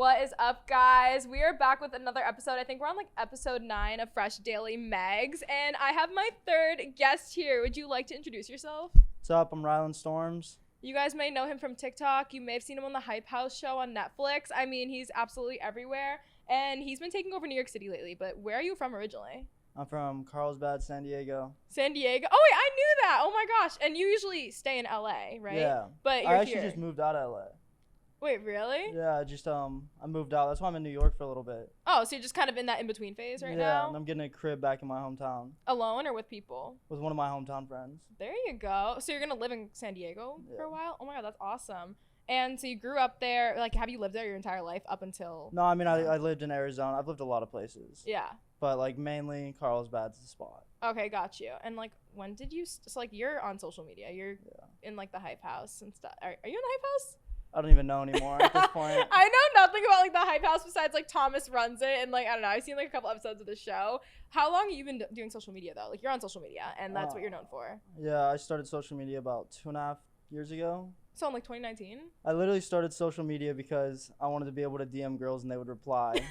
What is up, guys? We are back with another episode. I think we're on like episode 9 of Fresh Daily Meggs, and I have my third guest here. Would you like to introduce yourself? What's up? I'm Ryland Storms. You guys may know him from TikTok. You may have seen him on the Hype House show on Netflix. I mean, he's absolutely everywhere, and he's been taking over New York City lately. But where are you from originally? I'm from Carlsbad, San Diego. San Diego? Oh, wait, I knew that. Oh, my gosh. And you usually stay in LA, right? Yeah. But I actually just moved out of LA. Wait, really? Yeah, I moved out. That's why I'm in New York for a little bit. Oh, so you're just kind of in that in-between phase now? Yeah, and I'm getting a crib back in my hometown. Alone or with people? With one of my hometown friends. There you go. So you're going to live in San Diego for a while? Oh, my God, that's awesome. And so you grew up there. Like, have you lived there your entire life up until... No, I mean, I lived in Arizona. I've lived a lot of places. Yeah. But, like, mainly Carlsbad's the spot. Okay, got you. And, like, when did you... So, like, you're on social media. You're in, like, the Hype House and stuff. Are you in the Hype House? I don't even know anymore at this point. I know nothing about, like, the Hype House besides, like, Thomas runs it. And, like, I don't know. I've seen, like, a couple episodes of the show. How long have you been doing social media, though? Like, you're on social media, and that's what you're known for. Yeah, I started social media about 2.5 years ago. So, in, like, 2019? I literally started social media because I wanted to be able to DM girls and they would reply.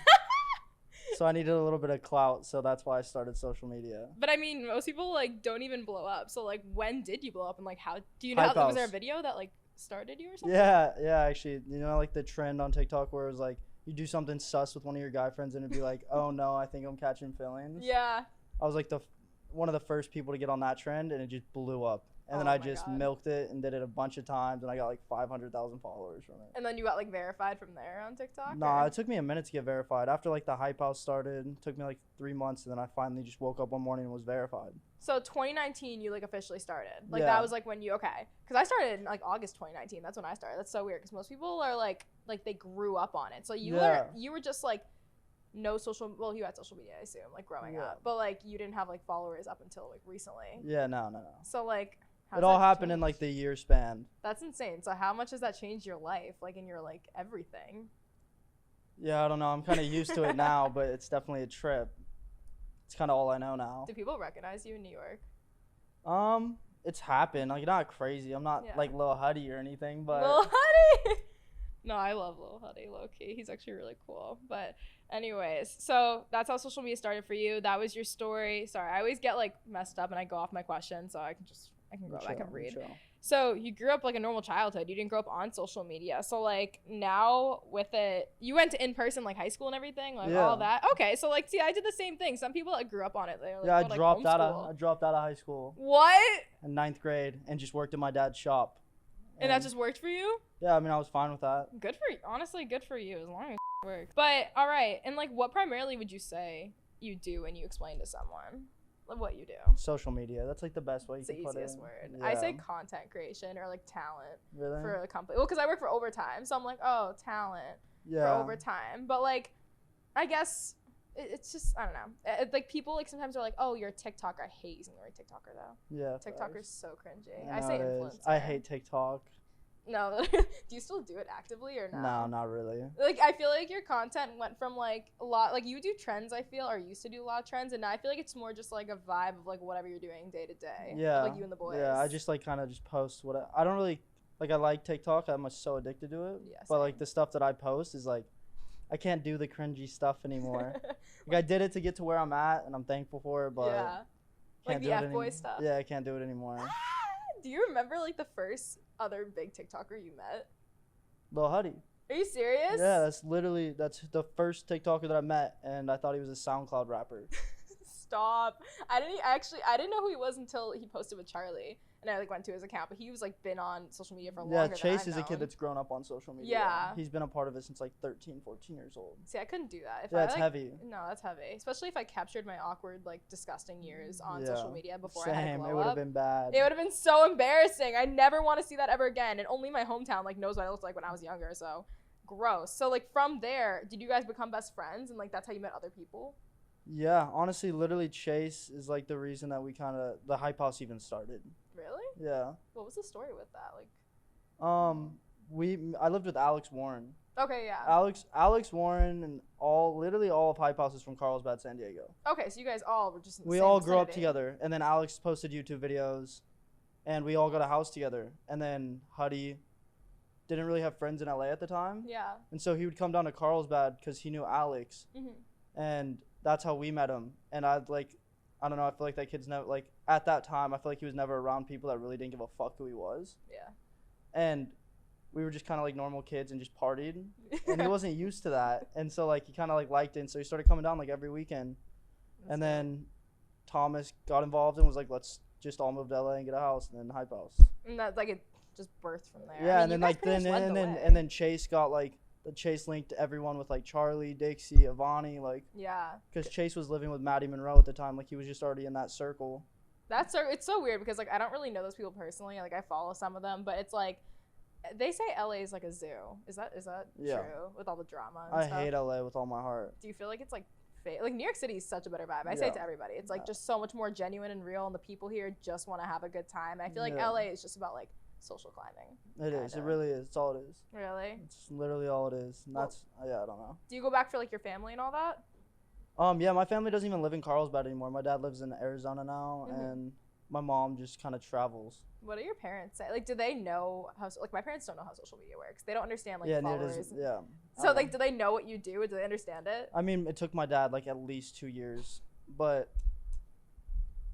So I needed a little bit of clout, so that's why I started social media. But I mean, most people like don't even blow up. So like, when did you blow up, and like, how do you know? Hype Was there a House. video that like started you or something? Yeah, actually, you know, like the trend on TikTok where it was like you do something sus with one of your guy friends and it'd be like, oh no, I think I'm catching feelings. Yeah. I was like one of the first people to get on that trend, and it just blew up. And then I just milked it and did it a bunch of times, and I got like 500,000 followers from it. And then you got like verified from there on TikTok? Nah, it took me a minute to get verified. After like the Hype House started, it took me like 3 months, and then I finally just woke up one morning and was verified. So 2019, you like officially started. Like Yeah. that was like when you because I started in like August 2019. That's when I started. That's so weird because most people are like they grew up on it. So you were just like no social. Well, you had social media, I assume, like growing up, but like you didn't have like followers up until like recently. Yeah, no. So like. It all happened in like the year span. That's insane. So how much has that changed your life, like in your like everything? Yeah, I don't know. I'm kind of used to it now, but it's definitely a trip. It's kind of all I know now. Do people recognize you in New York? It's happened. Like, not crazy. I'm not like Lil Huddy or anything, but Lil Huddy. No, I love Lil Huddy, low key. He's actually really cool. But anyways, so that's how social media started for you. That was your story. Sorry, I always get like messed up and I go off my question, so I can go back and read. So you grew up like a normal childhood. You didn't grow up on social media. So like now with it, you went to in-person like high school and everything, like all that. Okay, so like see, I did the same thing. Some people that grew up on it, they're like, I dropped out of high school. What? In 9th grade, and just worked at my dad's shop. And that just worked for you? Yeah, I mean, I was fine with that. Good for you. Honestly, good for you as long as it worked. But all right, and like what primarily would you say you do when you explain to someone what you do? Social media. That's like the best way you can put it. It's the easiest word. Yeah. I say content creation or like talent for a company. Well, because I work for Overtime, so I'm like, oh, talent for Overtime. But like, I guess it's just, I don't know. Like people like sometimes are like, oh, you're a TikToker. I hate using the word TikToker though. Yeah. TikToker's so cringy. I say influencer. I hate TikTok. No, do you still do it actively or not? No, not really. Like, I feel like your content went from, like, a lot, like, you do trends, I feel, or used to do a lot of trends, and now I feel like it's more just, like, a vibe of, like, whatever you're doing day to day. Yeah. Like, you and the boys. Yeah, I just, like, kind of just post what I don't really, like, I like TikTok. I'm so addicted to it. Yeah, but, like, the stuff that I post is, like, I can't do the cringy stuff anymore. Like, I did it to get to where I'm at, and I'm thankful for it, but yeah. Like the F-boy stuff. Yeah, I can't do it anymore. Do you remember, like, the first other big TikToker you met? Lil Huddy. Are you serious? Yeah, that's the first TikToker that I met, and I thought he was a SoundCloud rapper. Stop. I didn't know who he was until he posted with Charlie. And I like went to his account, but he was like been on social media for longer than I've Chase is a known. kid that's grown up on social media. Yeah. He's been a part of it since like 13, 14 years old. See, I couldn't do that. That's heavy. No, that's heavy. Especially if I captured my awkward, like, disgusting years on social media before I had a glow It would have been bad. It would have been so embarrassing. I never want to see that ever again. And only my hometown, like, knows what I looked like when I was younger, so gross. So, like, from there, did you guys become best friends? And, like, that's how you met other people? Yeah, honestly, literally Chase is, like, the reason that the Hype House even started. Really? Yeah. What was the story with that? Like, I lived with Alex Warren. Okay, yeah. Alex Warren and literally all of Hype House is from Carlsbad, San Diego. Okay, so you guys all were just in the We same all grew up vicinity. together, and then Alex posted YouTube videos, and we all got a house together. And then Huddy didn't really have friends in LA at the time. Yeah. And so he would come down to Carlsbad because he knew Alex. And that's how we met him. And I don't know, I feel like that kid's never, like, at that time, I feel like he was never around people that really didn't give a fuck who he was. Yeah. And we were just kind of like normal kids and just partied. And he wasn't used to that. And so, like, he kind of, like, liked it. And so he started coming down, like, every weekend. That's and then Thomas got involved and was like, let's just all move to LA and get a house. And then Hype House. And that's, like, it just birthed from there. Yeah, I mean, and then, like, and then Chase got, like, the Chase linked everyone with, like, Charlie, Dixie, Avani, like. Yeah. Because Chase was living with Maddie Monroe at the time. Like, he was just already in that circle. It's so weird because, like, I don't really know those people personally. Like, I follow some of them, but it's, like, they say LA is like a zoo. Is that true with all the drama and stuff? I hate LA with all my heart. Do you feel like it's, like, fake? Like, New York City is such a better vibe. I say it to everybody. It's, like, just so much more genuine and real, and the people here just want to have a good time. And I feel like LA is just about, like, social climbing. It is. It really is. It's all it is. Really? It's literally all it is. And that's, I don't know. Do you go back for, like, your family and all that? Yeah, my family doesn't even live in Carlsbad anymore. My dad lives in Arizona now, and my mom just kind of travels. What do your parents say? Like, do they know how, like, my parents don't know how social media works. They don't understand, like, followers. Yeah. So, like, do they know what you do? Do they understand it? I mean, it took my dad, like, at least 2 years, but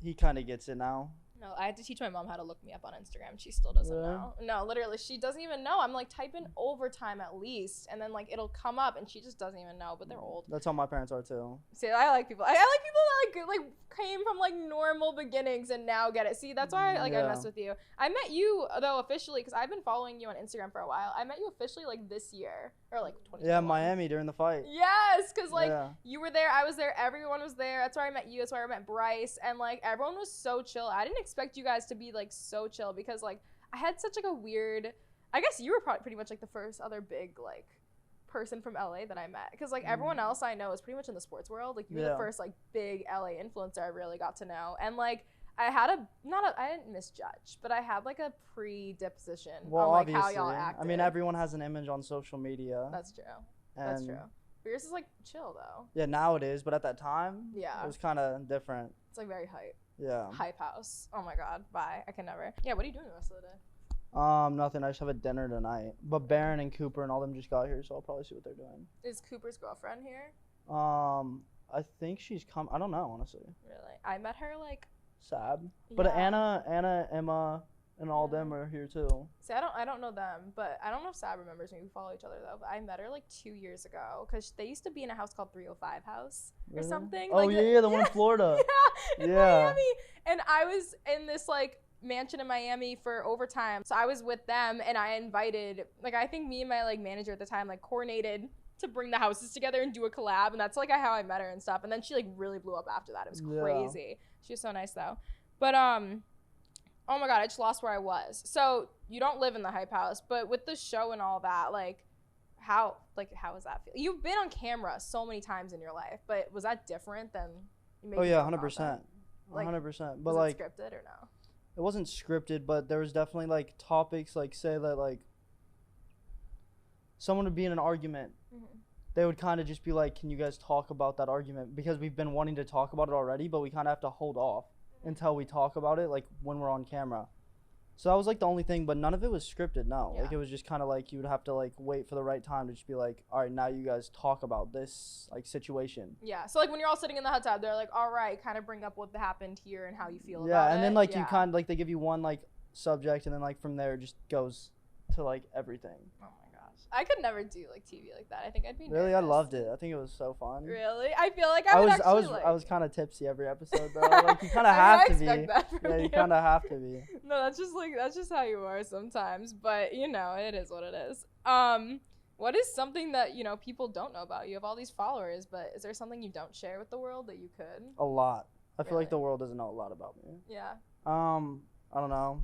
he kind of gets it now. No, I had to teach my mom how to look me up on Instagram. She still doesn't know. No, literally, she doesn't even know. I'm like, type in overtime at least, and then like it'll come up, and she just doesn't even know. But they're old. That's how my parents are too. See, I like people. I like people that like came from like normal beginnings and now get it. See, that's why I mess with you. I met you though officially because I've been following you on Instagram for a while. I met you officially like this year or like 2021. Yeah, Miami during the fight. Yes, because like you were there, I was there, everyone was there. That's where I met you. That's where I met Bryce, and like everyone was so chill. I didn't expect you guys to be like so chill because like I had such like a weird. I guess you were probably pretty much like the first other big like person from LA that I met because like everyone else I know is pretty much in the sports world. Like you were the first like big LA influencer I really got to know, and like I had I didn't misjudge, but I had like a predisposition on like how y'all acted. I mean, everyone has an image on social media. That's true. That's true. But yours is like chill though. Yeah, now it is, but at that time, it was kind of different. It's like very hype. Yeah. Hype house. Oh my god. Bye. I can never. Yeah. What are you doing the rest of the day? Nothing. I just have a dinner tonight. But Baron and Cooper and all them just got here, so I'll probably see what they're doing. Is Cooper's girlfriend here? I think she's come. I don't know, honestly. Really? I met her like. Sad. But Anna, Emma, and all them are here too. See, I don't know them, but I don't know if Sab remembers me. We follow each other though. But I met her like 2 years ago because they used to be in a house called 305 House or something. Oh like the one in Florida. In Miami. And I was in this like mansion in Miami for overtime, so I was with them, and I invited like I think me and my like manager at the time like coordinated to bring the houses together and do a collab, and that's like how I met her and stuff. And then she like really blew up after that. It was crazy. She was so nice though. But oh my god, I just lost where I was. So you don't live in the Hype House, but with the show and all that, like how does that feel? You've been on camera so many times in your life, but was that different than you made? Oh yeah, 100%. 100%. But like scripted or no? It wasn't scripted, but there was definitely like topics like say that like someone would be in an argument. They would kind of just be like, can you guys talk about that argument? Because we've been wanting to talk about it already, but we kind of have to hold off until we talk about it, like when we're on camera. So that was like the only thing, but none of it was scripted, no. Like it was just kind of like you would have to like wait for the right time to just be like, all right, now you guys talk about this like situation. Yeah, so like when you're all sitting in the hot tub, they're like, all right, kind of bring up what happened here and how you feel about it. Yeah, and then like you kind of like they give you one like subject, and then like from there it just goes to like everything. Oh my gosh. I could never do like TV like that. I think I'd be really nervous. I loved it. I think it was so fun. Really? I feel like I was kind of tipsy every episode though. Like you kind of have to be. Yeah, you kind of have to be. No, that's just how you are sometimes, but you know, it is what it is. What is something that, you know, people don't know about you? You have all these followers, but is there something you don't share with the world that you could? A lot. I feel like the world doesn't know a lot about me. Yeah. I don't know.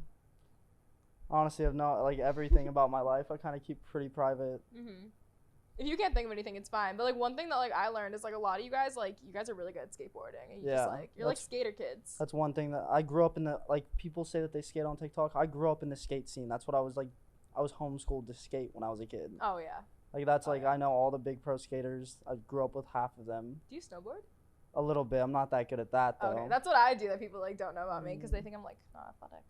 Honestly, I've not like everything about my life. I kind of keep pretty private. If you can't think of anything, it's fine. But like one thing that like I learned is like a lot of you guys are really good at skateboarding. And you just like you're like skater kids. That's one thing that I grew up in the like people say that they skate on TikTok. I grew up in the skate scene. That's what I was like. I was homeschooled to skate when I was a kid. Oh yeah. Like that's I know all the big pro skaters. I grew up with half of them. Do you snowboard? A little bit. I'm not that good at that though. Okay, that's what I do that people like don't know about me because they think I'm like not athletic.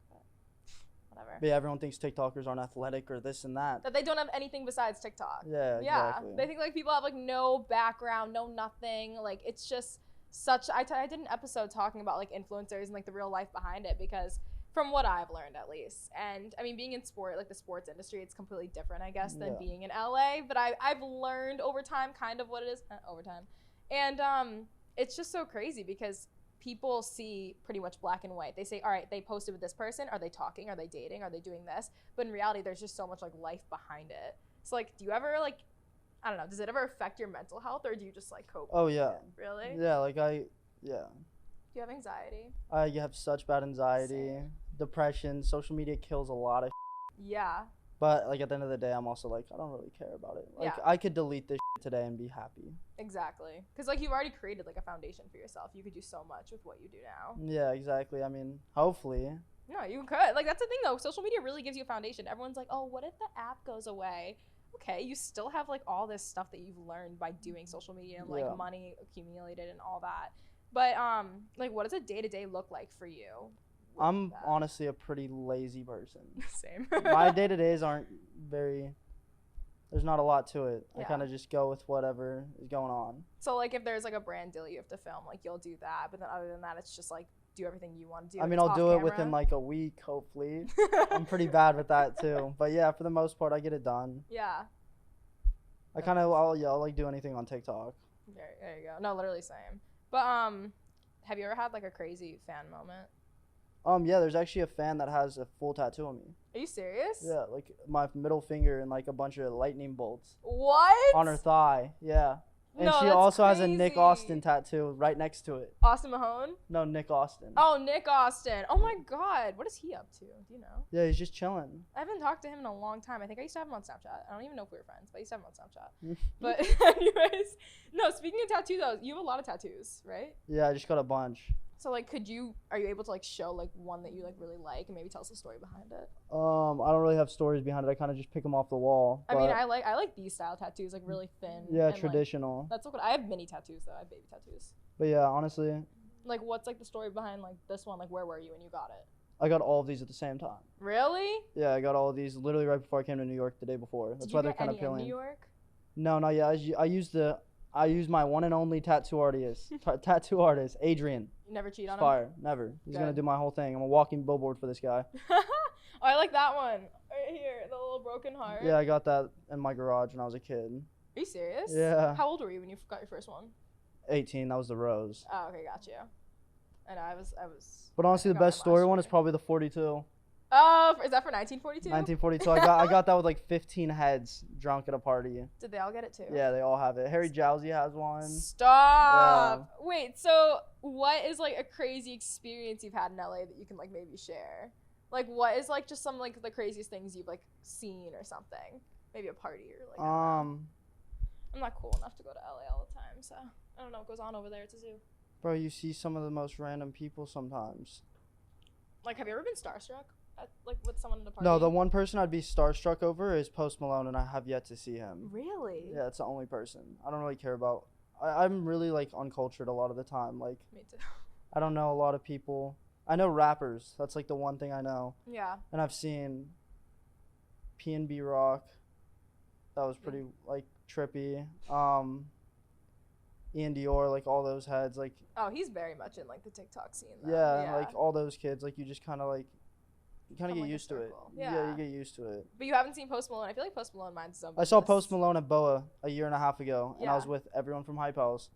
But whatever. But yeah, everyone thinks TikTokers aren't athletic or this and that. That they don't have anything besides TikTok. Yeah, exactly. They think like people have like no background, no nothing. Like it's just such. I did an episode talking about like influencers and like the real life behind it, because from what I've learned at least, and I mean being in sport, like the sports industry, it's completely different, I guess, than being in LA. But I've learned over time kind of what it is over time, and it's just so crazy because people see pretty much black and white. They say, all right, they posted with this person. Are they talking? Are they dating? Are they doing this? But in reality, there's just so much like life behind it. So like, do you ever like, I don't know, does it ever affect your mental health, or do you just like cope? Oh yeah. Really? Yeah, like yeah. Do you have anxiety? I have such bad anxiety, Same. Depression. Social media kills a lot of Yeah. But like at the end of the day, I'm also like, I don't really care about it. Like I could delete this today and be happy. Exactly. Because like you've already created like a foundation for yourself. You could do so much with what you do now. Yeah, exactly. I mean, hopefully. No, you could. Like that's the thing though. Social media really gives you a foundation. Everyone's like, oh, what if the app goes away? Okay, you still have like all this stuff that you've learned by doing social media and like money accumulated and all that. But like what does a day-to-day look like for you? I'm honestly a pretty lazy person. Same. My day-to-days aren't very, there's not a lot to it. I kind of just go with whatever is going on. So like if there's like a brand deal you have to film, like you'll do that, but then other than that, it's just like do everything you want to do. I mean, I'll do it within like a week, hopefully. I'm pretty bad with that too. But yeah, for the most part, I get it done. Yeah. I'll like do anything on TikTok. There you go. No, literally same. But have you ever had like a crazy fan moment? Yeah, there's actually a fan that has a full tattoo on me. Are you serious? Yeah, like my middle finger and like a bunch of lightning bolts. What? On her thigh, yeah. And no, she that's also crazy. has a Nick Austin tattoo right next to it. Austin Mahone? No, Nick Austin. Oh, Nick Austin. Oh my God. What is he up to? Do you know? Yeah, he's just chilling. I haven't talked to him in a long time. I think I used to have him on Snapchat. I don't even know if we were friends, but I used to have him on Snapchat. But anyways, no, speaking of tattoos though, you have a lot of tattoos, right? Yeah, I just got a bunch. So like, are you able to like show like one that you like really like and maybe tell us the story behind it? I don't really have stories behind it. I kind of just pick them off the wall. I mean, I like these style tattoos, like really thin. Yeah, and, traditional. Like, that's so good. I have mini tattoos though. I have baby tattoos. But yeah, honestly. Like, what's like the story behind like this one? Like, where were you when you got it? I got all of these at the same time. Really? Yeah, I got all of these literally right before I came to New York the day before. That's why they're kind of appealing. In New York? No, not yet. I used my one and only tattoo artist, Adrian. You never cheat on him? Fire, never. He's gonna do my whole thing. I'm a walking billboard for this guy. Oh, I like that one right here, the little broken heart. Yeah, I got that in my garage when I was a kid. Are you serious? Yeah. How old were you when you got your first one? 18. That was the rose. Oh, okay, got you. And I was. But honestly, the best story one is probably the 42. Oh, is that for 1942? 1942. I got that with like 15 heads drunk at a party. Did they all get it too? Yeah, they all have it. Harry Jowsey has one. Stop. Yeah. Wait, so what is like a crazy experience you've had in LA that you can like maybe share? Like what is like just some like the craziest things you've like seen or something? Maybe a party or like I'm not cool enough to go to LA all the time, so I don't know what goes on over there. It's a zoo. Bro, you see some of the most random people sometimes. Like, have you ever been starstruck? Like with someone in a party? No, the one person I'd be starstruck over is Post Malone, and I have yet to see him. Really? Yeah, it's the only person. I don't really care about. I'm really like uncultured a lot of the time. Like, me too. I don't know a lot of people. I know rappers. That's like the one thing I know. Yeah. And I've seen P&B Rock. That was pretty like trippy. Ian Dior, like all those heads, like. Oh, he's very much in like the TikTok scene. Though. Yeah, like all those kids, like you just kind of like. You kind of get like used to it. Yeah, you get used to it. But you haven't seen Post Malone. I feel like Post Malone minds his own I saw Post Malone at BOA a year and a half ago, and I was with everyone from Hype House,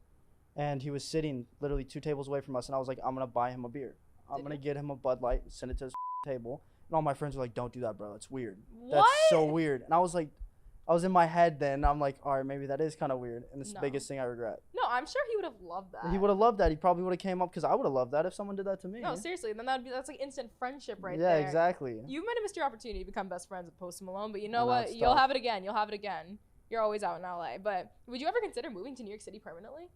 and he was sitting literally 2 tables away from us, and I was like, I'm going to buy him a beer. I'm going to get him a Bud Light, send it to his table. And all my friends were like, don't do that, bro. That's weird. What? That's so weird. And I was like, I was in my head then. I'm like, all right, maybe that is kind of weird. And it's the biggest thing I regret. No, I'm sure he would have loved that. He would have loved that. He probably would have came up because I would have loved that if someone did that to me. No, seriously. Then that's like instant friendship right there. Yeah, exactly. You might have missed your opportunity to become best friends with Post Malone, but you know what? You'll have it again. You'll have it again. You're always out in LA. But would you ever consider moving to New York City permanently?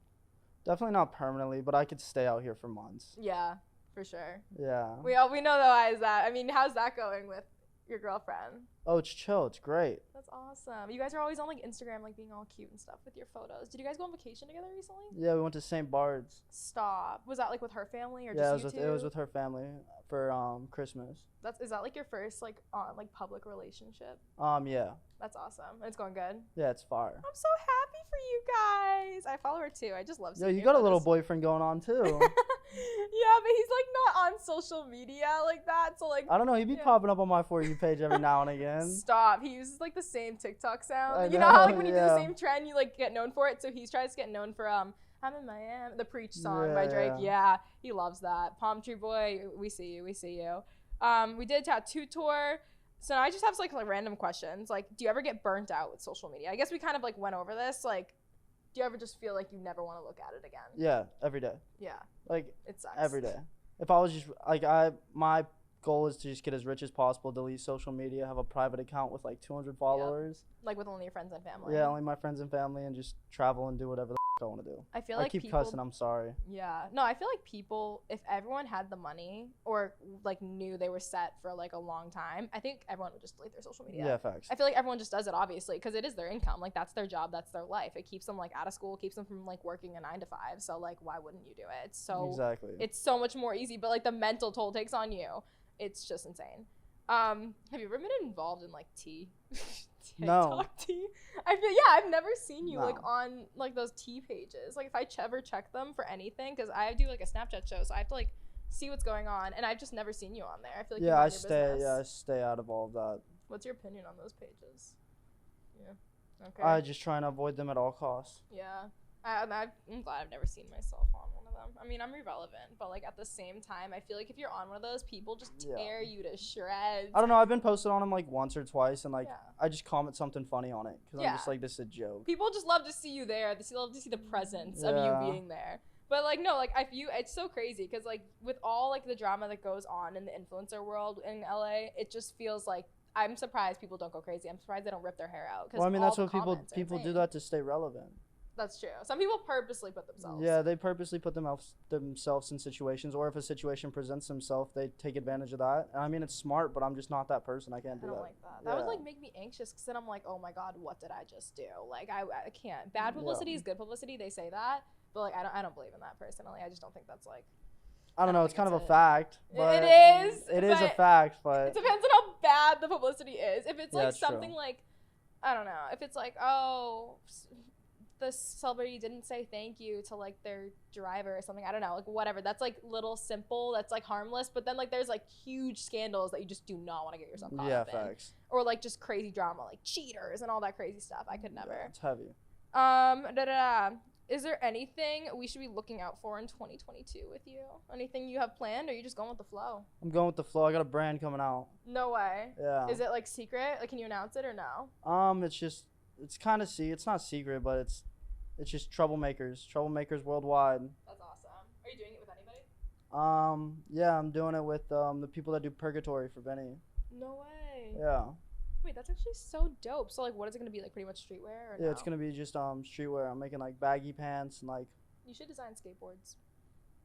Definitely not permanently, but I could stay out here for months. Yeah, for sure. Yeah. We know though, is that. I mean, how's that going with your girlfriend? Oh, it's chill. It's great. That's awesome. You guys are always on like Instagram, like being all cute and stuff with your photos. Did you guys go on vacation together recently? Yeah, we went to St. Bart's. Stop. Was that like with her family or Yeah, just you two? it was with her family for Christmas. Is that like your first like public relationship? Yeah. That's awesome. It's going good. Yeah, it's fire. I'm so happy for you guys. I follow her too. I just love seeing Yeah, you your got a little photos. boyfriend going on too. Yeah, but he's like not on social media like that. So like I don't know. He'd be popping up on my For You page every now and again. Stop. He uses like the same TikTok sound. I You know how like know, when you do yeah. the same trend, you like get known for it. So he tries to get known for I'm in Miami, the Preach song by Drake. Yeah, he loves that. Palm Tree Boy, we see you. We see you. We did a tattoo tour. So now I just have like random questions. Like, do you ever get burnt out with social media? I guess we kind of like went over this. Like, do you ever just feel like you never want to look at it again? Yeah, every day. Yeah. Like It sucks. every day. If I was just like my goal is to just get as rich as possible, delete social media, have a private account with like 200 followers. Like with only your friends and family. Yeah, only my friends and family, and just travel and do whatever the I want to do. I feel I like keep people, cussing. I'm sorry. Yeah. No, I feel like people, if everyone had the money or like knew they were set for like a long time, I think everyone would just delete their social media. Yeah, facts. I feel like everyone just does it, obviously, because it is their income. Like, that's their job. That's their life. It keeps them, like, out of school, keeps them from, like, working a 9 to 5. So, like, why wouldn't you do it? Exactly. It's so much more easy. But, like, the mental toll it takes on you, it's just insane. Have you ever been involved in, like, tea? No. TikTok tea? I've never seen you, No. like, on, like, those tea pages. Like, if I ever check them for anything, because I do, like, a Snapchat show, so I have to, like, see what's going on. And I've just never seen you on there. I feel like you mind your business. I stay out of all of that. What's your opinion on those pages? Yeah. Okay. I just try and avoid them at all costs. Yeah. I'm glad I've never seen myself on one of them. I mean, I'm irrelevant, but like at the same time, I feel like if you're on one of those, people just tear you to shreds. I don't know. I've been posted on them like once or twice, and like Yeah. I just comment something funny on it because I'm just like, this is a joke. People just love to see you there. They love to see the presence of Yeah. you being there. But like no, like it's so crazy because like with all like the drama that goes on in the influencer world in LA, it just feels like I'm surprised people don't go crazy. I'm surprised they don't rip their hair out. Well, I mean, that's all what the people comments are do insane. that to stay relevant. That's true. Some people purposely put themselves. Yeah, they purposely put themselves in situations, or if a situation presents themselves, they take advantage of that. And I mean, it's smart, but I'm just not that person. I can't do that. I don't like that. That would like make me anxious because then I'm like, oh my god, what did I just do? Like I can't. Bad publicity is good publicity. They say that, but like I don't believe in that personally. I just don't think that's like. I don't know. It's kind of a fact. But it is. It is a fact, but it depends on how bad the publicity is. If it's like it's something true. like, I don't know. If it's like, oh, the celebrity didn't say thank you to like their driver or something. I don't know. Like whatever. That's like little simple. That's like harmless. But then like there's like huge scandals that you just do not want to get yourself caught up in. facts. Or like just crazy drama, like cheaters and all that crazy stuff. I could never. Yeah, it's heavy. Is there anything we should be looking out for in 2022 with you? Anything you have planned, or are you just going with the flow? I'm going with the flow. I got a brand coming out. No way. Yeah. Is it like secret? Like, can you announce it or no? It's kind of it's not secret, but it's just troublemakers worldwide. That's awesome. Are you doing it with anybody? Yeah, I'm doing it with the people that do Purgatory for Benny. No way. Yeah. Wait, that's actually so dope. So like, what is it gonna be like? Pretty much streetwear or Yeah, no? it's gonna be just streetwear. I'm making like baggy pants and like. You should design skateboards.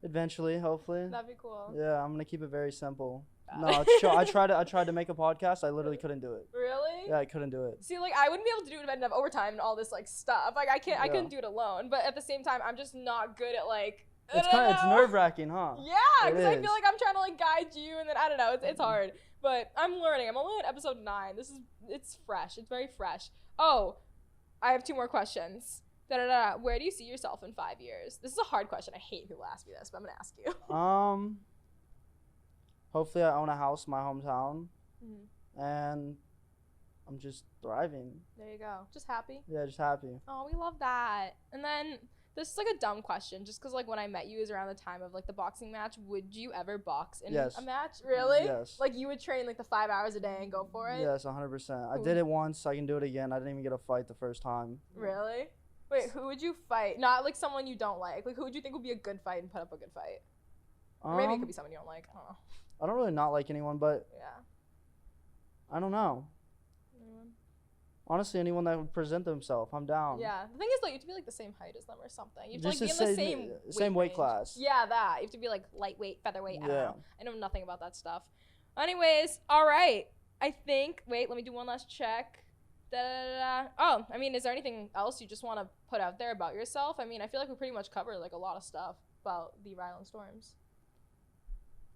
Eventually, hopefully. That'd be cool. Yeah, I'm gonna keep it very simple. No, it's I tried to make a podcast. I literally couldn't do it. Really? Yeah, I couldn't do it. See, like, I wouldn't be able to do it if I didn't have overtime and all this like stuff. Like, I couldn't do it alone. But at the same time, I'm just not good at like. It's nerve-wracking, huh? Yeah, because I is. feel like I'm trying to like guide you, and then I don't know, it's hard. But I'm learning. I'm only on episode 9. It's fresh. It's very fresh. Oh, I have 2 more questions. Where do you see yourself in 5 years? This is a hard question. I hate people ask me this, but I'm gonna ask you. Hopefully I own a house in my hometown, Mhm. and I'm just thriving. There you go. Just happy. Yeah, just happy. Oh, we love that. And then this is like a dumb question, just because like when I met you is around the time of like the boxing match. Would you ever box in Yes. a match? Really? Yes. Like you would train like the 5 hours a day and go for it? Yes, 100%. I did it once. I can do it again. I didn't even get a fight the first time. Really? Wait, who would you fight? Not like someone you don't like. Like who would you think would be a good fight and put up a good fight? Or maybe it could be someone you don't like. I don't know. I don't really not like anyone, but Yeah. I don't know. Anyone? Honestly, anyone that would present themselves, I'm down. Yeah. The thing is, like, you have to be like the same height as them or something. You have to Just like be the in the same weight range. class. Yeah, that. You have to be like lightweight, featherweight. I don't Yeah. know. I know nothing about that stuff. Anyways, all right. I think. Wait, let me do one last check. Oh, I mean, is there anything else you just want to put out there about yourself? I mean, I feel like we pretty much covered like a lot of stuff about the Ryland Storms.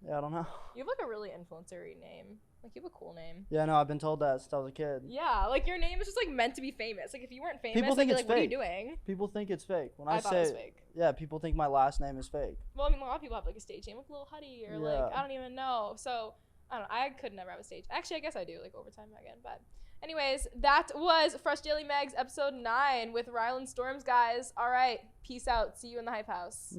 Yeah, I don't know. You have like a really influencer-y name. Like you have a cool name. Yeah, no, I've been told that since I was a kid. Yeah, like your name is just like meant to be famous. Like if you weren't famous, People they'd think be it's like, what are you fake. doing? People think it's fake. When I I thought it was say, fake. yeah, people think my last name is fake. Well, I mean, a lot of people have like a stage name, like Lil Huddy, or like Yeah. I don't even know. So I don't know. I could never have a stage. Actually, I guess I do, like Overtime Megan. But anyways, that was Fresh Daily Meggs episode 9 with Ryland Storms, guys. All right, peace out. See you in the hype house.